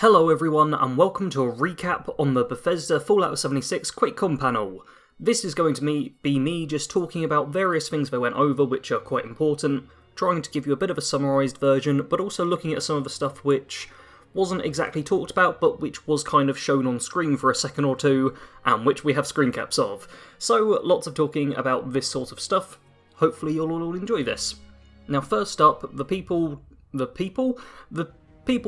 Hello everyone, and welcome to a recap on the Bethesda Fallout 76 Quakecon panel. This is going to be me just talking about various things they went over which are quite important, trying to give you a bit of a summarised version, but also looking at some of the stuff which wasn't exactly talked about, but which was kind of shown on screen for a second or two, and which we have screen caps of. So, lots of talking about this sort of stuff. Hopefully you'll all enjoy this. Now first up, the people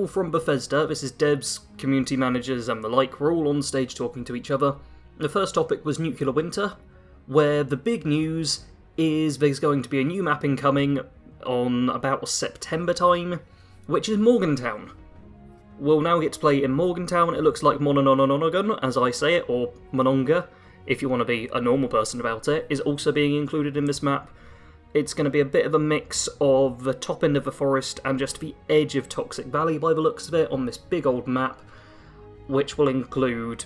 from Bethesda, this is devs, community managers and the like, were all on stage talking to each other. The first topic was Nuclear Winter, where the big news is there's going to be a new map incoming on about September time, which is Morgantown. We'll now get to play in Morgantown. It looks like Mononononongan, as I say it, or Mononga, if you want to be a normal person about it, is also being included in this map. It's going to be a bit of a mix of the top end of the forest and just the edge of Toxic Valley by the looks of it on this big old map, which will include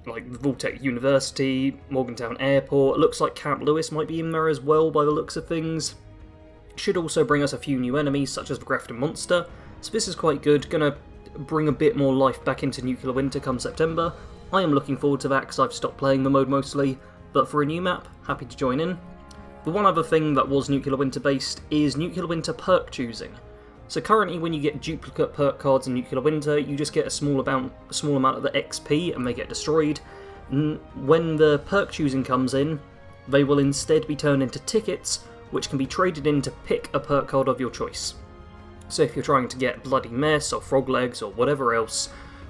like Voltec University, Morgantown Airport. It looks like Camp Lewis might be in there as well by the looks of things. Should also bring us a few new enemies such as the Grafton Monster, so this is quite good, going to bring a bit more life back into Nuclear Winter come September. I am looking forward to that because I've stopped playing the mode mostly, but for a new map, happy to join in. The one other thing that was Nuclear Winter based is Nuclear Winter perk choosing. So currently when you get duplicate perk cards in Nuclear Winter, you just get a small amount of the XP and they get destroyed. When the perk choosing comes in, they will instead be turned into tickets, which can be traded in to pick a perk card of your choice. So if you're trying to get Bloody Mess or Frog Legs or whatever else,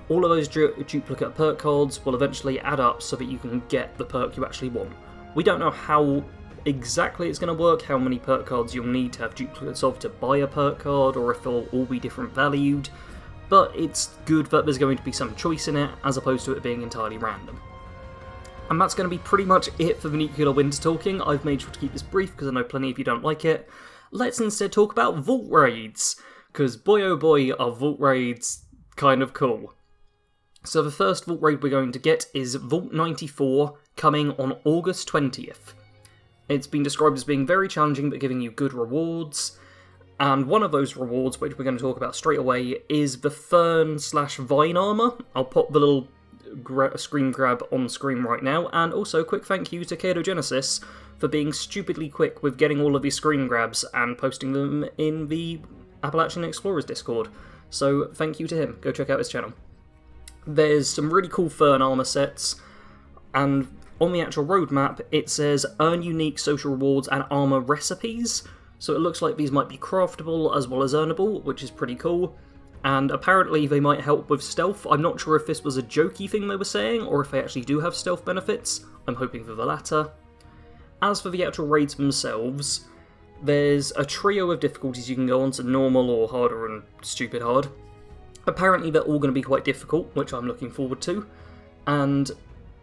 all of those duplicate perk cards will eventually add up so that you can get the perk you actually want. We don't know how exactly it's going to work, how many perk cards you'll need to have duplicates of to buy a perk card, or if they'll all be different valued, but it's good that there's going to be some choice in it, as opposed to it being entirely random. And that's going to be pretty much it for the Nuclear Winter talking. I've made sure to keep this brief because I know plenty of you don't like it. Let's instead talk about Vault Raids, because boy oh boy are Vault Raids kind of cool. So the first Vault Raid we're going to get is Vault 94, coming on August 20th. It's been described as being very challenging but giving you good rewards, and one of those rewards, which we're going to talk about straight away, is the Fern/Vine armour. I'll pop the little screen grab on screen right now, and also a quick thank you to Katogenesis for being stupidly quick with getting all of these screen grabs and posting them in the Appalachian Explorers Discord. So thank you to him, go check out his channel. There's some really cool Fern armour sets, and on the actual roadmap, it says earn unique social rewards and armour recipes, so it looks like these might be craftable as well as earnable, which is pretty cool, and apparently they might help with stealth. I'm not sure if this was a jokey thing they were saying, or if they actually do have stealth benefits. I'm hoping for the latter. As for the actual raids themselves, there's a trio of difficulties you can go on, so normal or harder and stupid hard. Apparently they're all going to be quite difficult, which I'm looking forward to, and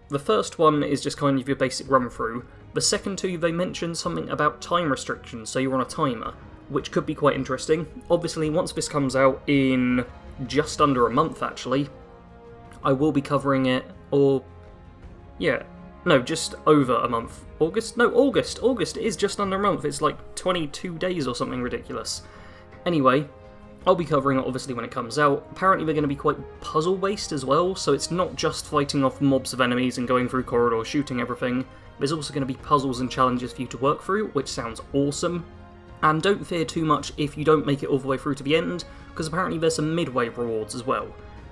the first one is just kind of your basic run-through. The second two, they mentioned something about time restrictions, so you're on a timer, which could be quite interesting. Obviously, once this comes out in just under a month, actually, I will be covering it, just over a month. August? August is just under a month. It's like 22 days or something ridiculous. Anyway, I'll be covering it obviously when it comes out. Apparently they're going to be quite puzzle-based as well, so it's not just fighting off mobs of enemies and going through corridors shooting everything. There's also going to be puzzles and challenges for you to work through, which sounds awesome. And don't fear too much if you don't make it all the way through to the end, because apparently there's some midway rewards as well.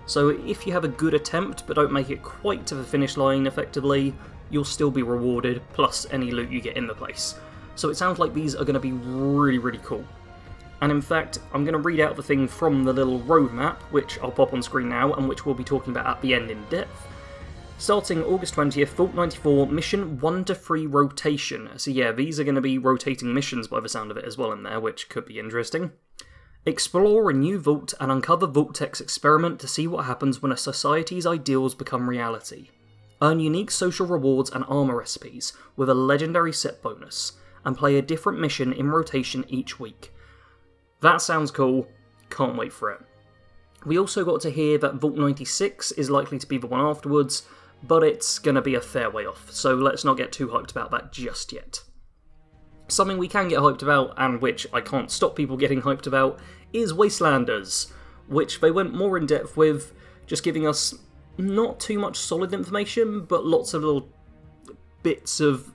So if you have a good attempt but don't make it quite to the finish line effectively, you'll still be rewarded, plus any loot you get in the place. So it sounds like these are going to be really, really cool. And in fact, I'm going to read out the thing from the little roadmap, which I'll pop on screen now, and which we'll be talking about at the end in depth. Starting August 20th, Vault 94, Mission 1 to 3 Rotation. So yeah, these are going to be rotating missions by the sound of it as well in there, which could be interesting. Explore a new vault and uncover Vault-Tech's experiment to see what happens when a society's ideals become reality. Earn unique social rewards and armour recipes, with a legendary set bonus, and play a different mission in rotation each week. That sounds cool, can't wait for it. We also got to hear that Vault 96 is likely to be the one afterwards, but it's going to be a fair way off, so let's not get too hyped about that just yet. Something we can get hyped about, and which I can't stop people getting hyped about, is Wastelanders, which they went more in depth with, just giving us not too much solid information, but lots of little bits of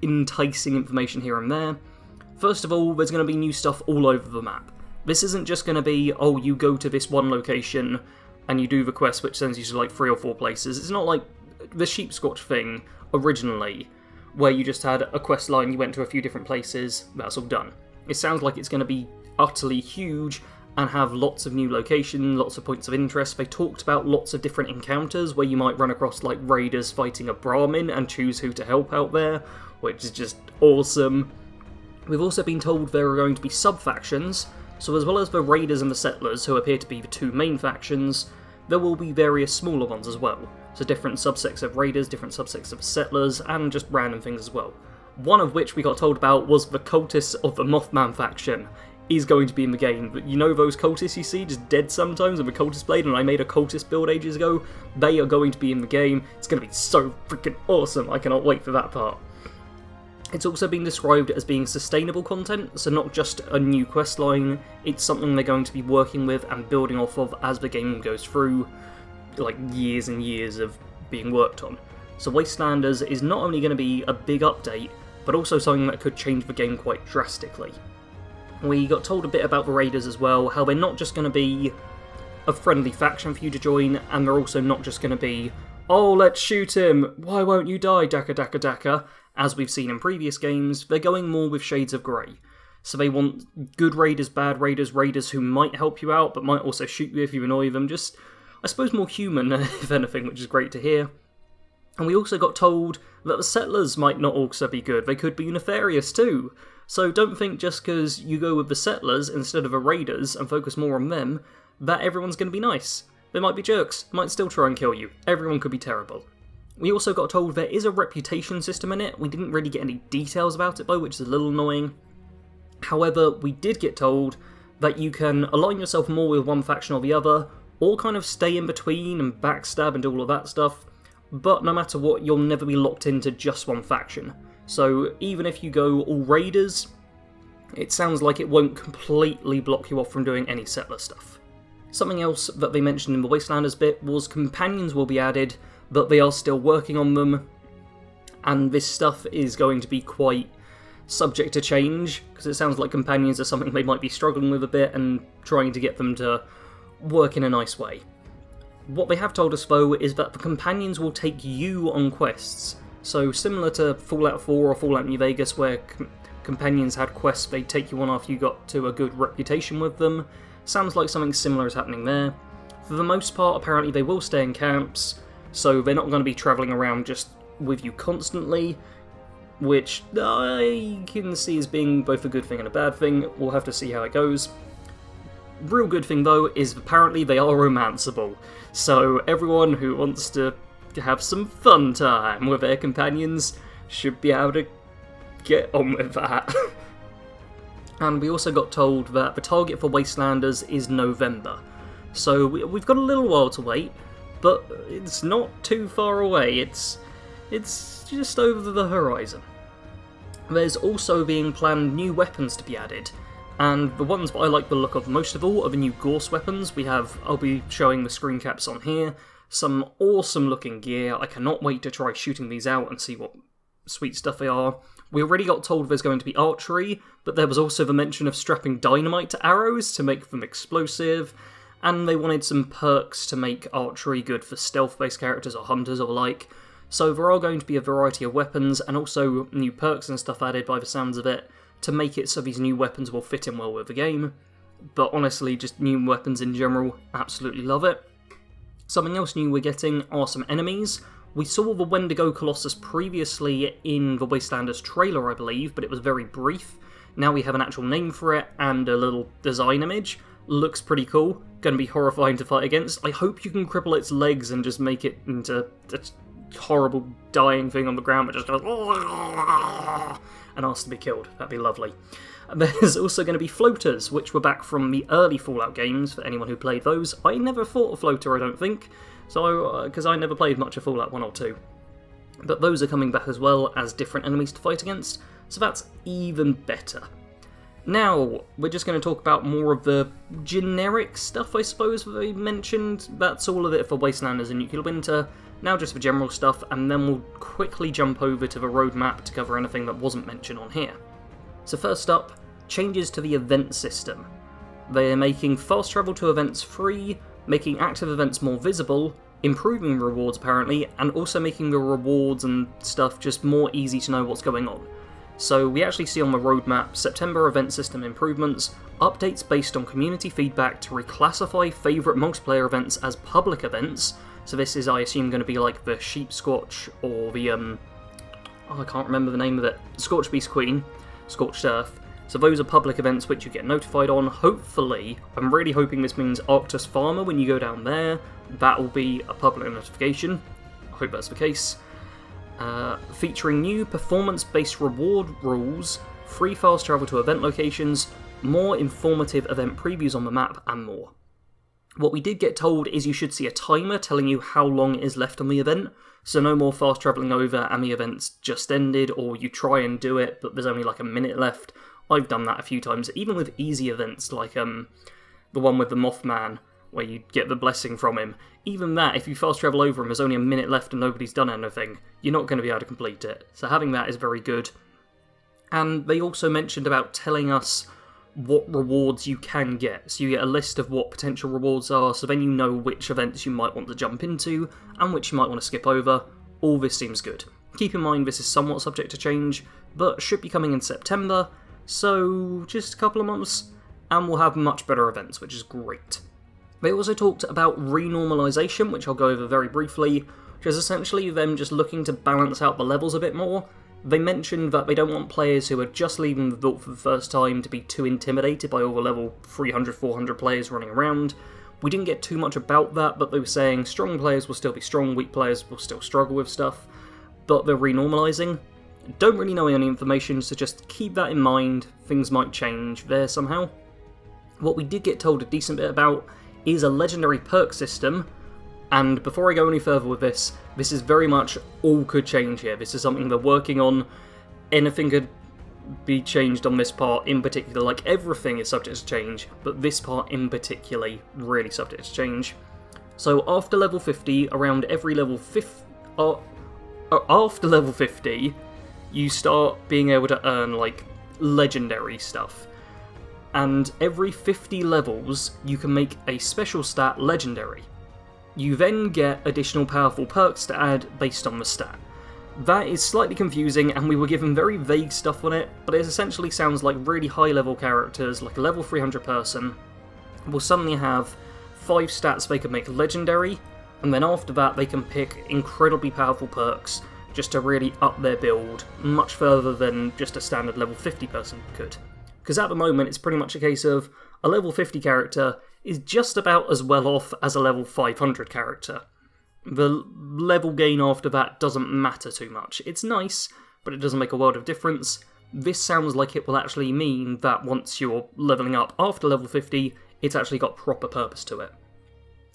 enticing information here and there. First of all, there's going to be new stuff all over the map. This isn't just going to be, oh, you go to this one location and you do the quest which sends you to like 3 or 4 places. It's not like the Sheepscotch thing originally, where you just had a quest line, you went to a few different places, that's all done. It sounds like it's going to be utterly huge and have lots of new locations, lots of points of interest. They talked about lots of different encounters where you might run across like raiders fighting a Brahmin and choose who to help out there, which is just awesome. We've also been told there are going to be sub-factions, so as well as the raiders and the settlers, who appear to be the 2 main factions, there will be various smaller ones as well. So different subsects of raiders, different subsects of settlers, and just random things as well. One of which we got told about was the cultists of the Mothman faction is going to be in the game. But you know those cultists you see just dead sometimes in the cultist blade, and I made a cultist build ages ago? They are going to be in the game. It's going to be so freaking awesome. I cannot wait for that part. It's also been described as being sustainable content, so not just a new questline, it's something they're going to be working with and building off of as the game goes through, like years and years of being worked on. So Wastelanders is not only going to be a big update, but also something that could change the game quite drastically. We got told a bit about the raiders as well, how they're not just going to be a friendly faction for you to join, and they're also not just going to be, oh, let's shoot him, why won't you die, Daka Daka Daka, as we've seen in previous games. They're going more with shades of grey. So they want good raiders, bad raiders, raiders who might help you out, but might also shoot you if you annoy them, just, I suppose, more human, if anything, which is great to hear. And we also got told that the settlers might not also be good, they could be nefarious too. So don't think just because you go with the settlers instead of the raiders and focus more on them, that everyone's going to be nice. They might be jerks, might still try and kill you, everyone could be terrible. We also got told there is a reputation system in it. We didn't really get any details about it though, which is a little annoying. However, we did get told that you can align yourself more with one faction or the other, or kind of stay in between and backstab and do all of that stuff, but no matter what, you'll never be locked into just one faction. So even if you go all raiders, it sounds like it won't completely block you off from doing any settler stuff. Something else that they mentioned in the Wastelanders bit was companions will be added, but they are still working on them, and this stuff is going to be quite subject to change, because it sounds like companions are something they might be struggling with a bit and trying to get them to work in a nice way. What they have told us though is that the companions will take you on quests, so similar to Fallout 4 or Fallout New Vegas where companions had quests they'd take you on after you got to a good reputation with them, sounds like something similar is happening there. For the most part, apparently they will stay in camps, so they're not going to be travelling around just with you constantly, which I can see as being both a good thing and a bad thing. We'll have to see how it goes. Real good thing though is apparently they are romanceable, so everyone who wants to have some fun time with their companions should be able to get on with that. And we also got told that the target for Wastelanders is November, so we've got a little while to wait. But it's not too far away, it's just over the horizon. There's also being planned new weapons to be added, and the ones that I like the look of most of all are the new Gorse weapons. I'll be showing the screen caps on here, some awesome looking gear. I cannot wait to try shooting these out and see what sweet stuff they are. We already got told there's going to be archery, but there was also the mention of strapping dynamite to arrows to make them explosive, and they wanted some perks to make archery good for stealth-based characters or hunters or the like. So there are going to be a variety of weapons, and also new perks and stuff added by the sounds of it, to make it so these new weapons will fit in well with the game. But honestly, just new weapons in general, absolutely love it. Something else new we're getting are some enemies. We saw the Wendigo Colossus previously in the Wastelanders trailer, I believe, but it was very brief. Now we have an actual name for it and a little design image. Looks pretty cool. Going to be horrifying to fight against. I hope you can cripple its legs and just make it into a horrible dying thing on the ground that just goes and asks to be killed. That'd be lovely. There's also going to be floaters, which were back from the early Fallout games, for anyone who played those. I never fought a floater, I don't think, so because I never played much of Fallout 1 or 2. But those are coming back as well as different enemies to fight against, so that's even better. Now, we're just going to talk about more of the generic stuff, I suppose, that they mentioned. That's all of it for Wastelanders and Nuclear Winter. Now just for general stuff, and then we'll quickly jump over to the roadmap to cover anything that wasn't mentioned on here. So first up, changes to the event system. They're making fast travel to events free, making active events more visible, improving rewards apparently, and also making the rewards and stuff just more easy to know what's going on. So we actually see on the roadmap September event system improvements, updates based on community feedback to reclassify favourite multiplayer events as public events. So this is, I assume, going to be like the Sheep Squatch or the, I can't remember the name of it, Scorched Beast Queen, Scorched Earth. So those are public events which you get notified on. Hopefully, I'm really hoping this means Arctus Farmer, when you go down there, that will be a public notification. I hope that's the case. Featuring new performance-based reward rules, free fast travel to event locations, more informative event previews on the map, and more. What we did get told is you should see a timer telling you how long is left on the event, so no more fast travelling over and the event's just ended, or you try and do it but there's only like a minute left. I've done that a few times, even with easy events like the one with the Mothman, where you get the blessing from him. Even that, if you fast travel over and there's only a minute left and nobody's done anything, you're not going to be able to complete it. So having that is very good. And they also mentioned about telling us what rewards you can get. So you get a list of what potential rewards are, so then you know which events you might want to jump into and which you might want to skip over. All this seems good. Keep in mind this is somewhat subject to change, but should be coming in September, so just a couple of months, and we'll have much better events, which is great. They also talked about renormalization, which I'll go over very briefly, which is essentially them just looking to balance out the levels a bit more. They mentioned that they don't want players who are just leaving the vault for the first time to be too intimidated by all the level 300, 400 players running around. We didn't get too much about that, but they were saying strong players will still be strong, weak players will still struggle with stuff, but they're renormalizing. Don't really know any information, so just keep that in mind. Things might change there somehow. What we did get told a decent bit about is a legendary perk system, and before I go any further with this is very much all could change here. This is something they're working on. Anything could be changed on this part in particular, like everything is subject to change, but this part in particular really subject to change. So after level 50, around every level 50, after level 50, you start being able to earn like legendary stuff. And every 50 levels, you can make a special stat legendary. You then get additional powerful perks to add based on the stat. That is slightly confusing, and we were given very vague stuff on it, but it essentially sounds like really high level characters, like a level 300 person, will suddenly have 5 stats they can make legendary, and then after that they can pick incredibly powerful perks just to really up their build much further than just a standard level 50 person could. Because at the moment it's pretty much a case of a level 50 character is just about as well off as a level 500 character. The level gain after that doesn't matter too much. It's nice, but it doesn't make a world of difference. This sounds like it will actually mean that once you're leveling up after level 50, it's actually got proper purpose to it.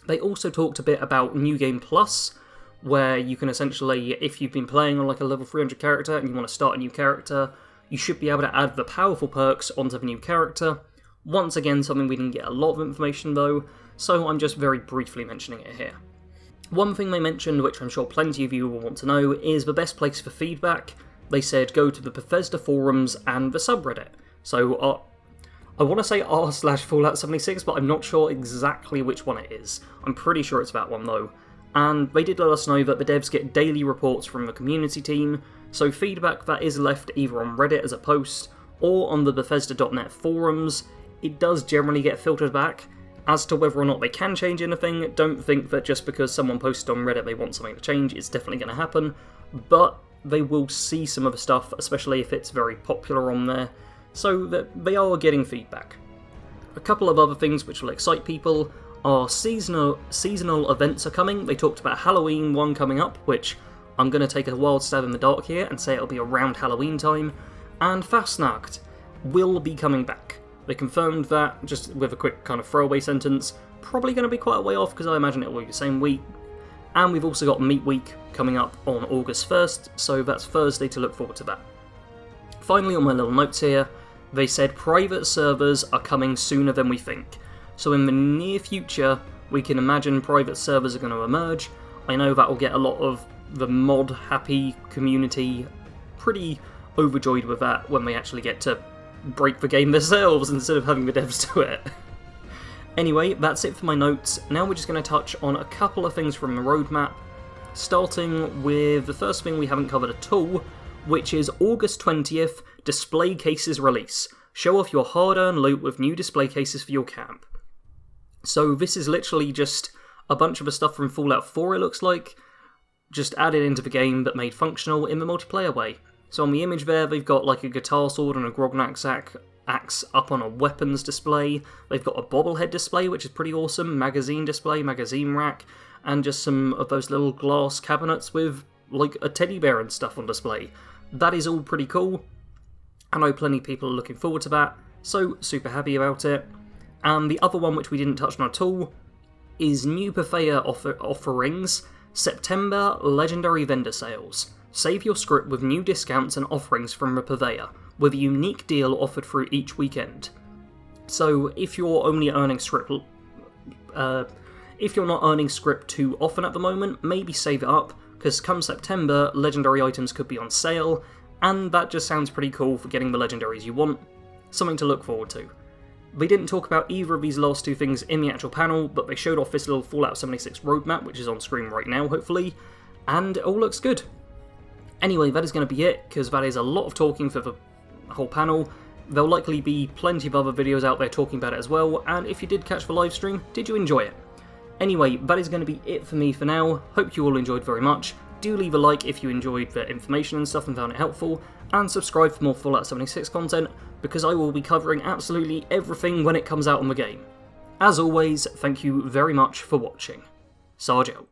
They also talked a bit about New Game Plus, where you can essentially, if you've been playing on like a level 300 character and you want to start a new character, you should be able to add the powerful perks onto the new character. Once again, something we didn't get a lot of information though, so I'm just very briefly mentioning it here. One thing they mentioned, which I'm sure plenty of you will want to know, is the best place for feedback. They said go to the Bethesda forums and the subreddit. So I want to say r/Fallout76, but I'm not sure exactly which one it is. I'm pretty sure it's that one though. And they did let us know that the devs get daily reports from the community team, so feedback that is left either on Reddit as a post or on the Bethesda.net forums, it does generally get filtered back. As to whether or not they can change anything, don't think that just because someone posted on Reddit they want something to change, it's definitely going to happen, but they will see some of the stuff, especially if it's very popular on there, so that they are getting feedback. A couple of other things which will excite people are seasonal events are coming. They talked about Halloween one coming up, which I'm going to take a wild stab in the dark here and say it'll be around Halloween time, and Fastnacht will be coming back. They confirmed that, just with a quick kind of throwaway sentence, probably going to be quite a way off because I imagine it will be the same week. And we've also got Meat Week coming up on August 1st, so that's Thursday to look forward to that. Finally, on my little notes here, They said private servers are coming sooner than we think. So in the near future, we can imagine private servers are going to emerge. I know that will get a lot of the mod-happy community pretty overjoyed with that when they actually get to break the game themselves instead of having the devs do it. Anyway, that's it for my notes. Now we're just going to touch on a couple of things from the roadmap, starting with the first thing we haven't covered at all, which is August 20th, display cases release. Show off your hard-earned loot with new display cases for your camp. So this is literally just a bunch of the stuff from Fallout 4, it looks like, just added into the game but made functional in the multiplayer way. So on the image there, they've got like a guitar sword and a Grognak axe up on a weapons display. They've got a bobblehead display, which is pretty awesome, magazine display, magazine rack, and just some of those little glass cabinets with like a teddy bear and stuff on display. That is all pretty cool. I know plenty of people are looking forward to that, so super happy about it. And the other one which we didn't touch on at all is new Purveyor offerings, September Legendary Vendor Sales. Save your script with new discounts and offerings from the Purveyor, with a unique deal offered through each weekend. So if you're only earning script, if you're not earning script too often at the moment, maybe save it up, because come September, legendary items could be on sale, and that just sounds pretty cool for getting the legendaries you want. Something to look forward to. They didn't talk about either of these last two things in the actual panel, but they showed off this little Fallout 76 roadmap, which is on screen right now, hopefully, and it all looks good. Anyway, that is going to be it, because that is a lot of talking for the whole panel. There'll likely be plenty of other videos out there talking about it as well, and if you did catch the live stream, did you enjoy it? Anyway, that is going to be it for me for now. Hope you all enjoyed very much. Do leave a like if you enjoyed the information and stuff and found it helpful, and subscribe for more Fallout 76 content, because I will be covering absolutely everything when it comes out on the game. As always, thank you very much for watching. Sarge out.